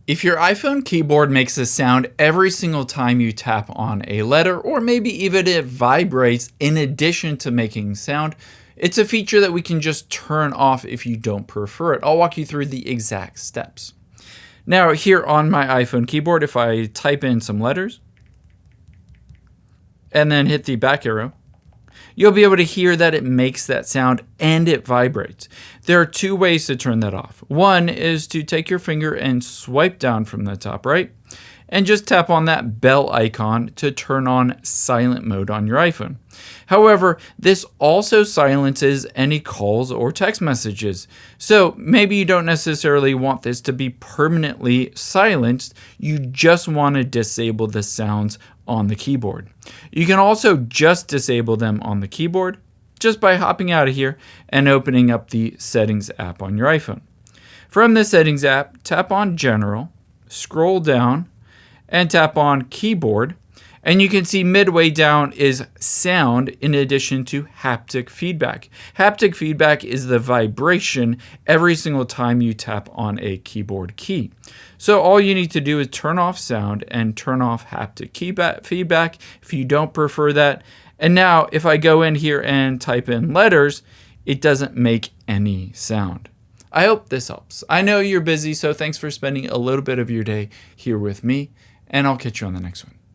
If your iPhone keyboard makes a sound every single time you tap on a letter, or maybe even it vibrates in addition to making sound, it's a feature that we can just turn off if you don't prefer it. I'll walk you through the exact steps. Now, here on my iPhone keyboard, if I type in some letters and then hit the back arrow, you'll be able to hear that it makes that sound and it vibrates. There are two ways to turn that off. One is to take your finger and swipe down from the top right and just tap on that bell icon to turn on silent mode on your iPhone. However, this also silences any calls or text messages. So maybe you don't necessarily want this to be permanently silenced. You just want to disable the sounds on the keyboard. You can also just disable them on the keyboard just by hopping out of here and opening up the Settings app on your iPhone. From the Settings app, tap on General, scroll down, and tap on Keyboard, and you can see midway down is Sound in addition to Haptic Feedback. Haptic feedback is the vibration every single time you tap on a keyboard key. So all you need to do is turn off sound and turn off haptic feedback if you don't prefer that. And now if I go in here and type in letters, it doesn't make any sound. I hope this helps. I know you're busy, so thanks for spending a little bit of your day here with me, and I'll catch you on the next one.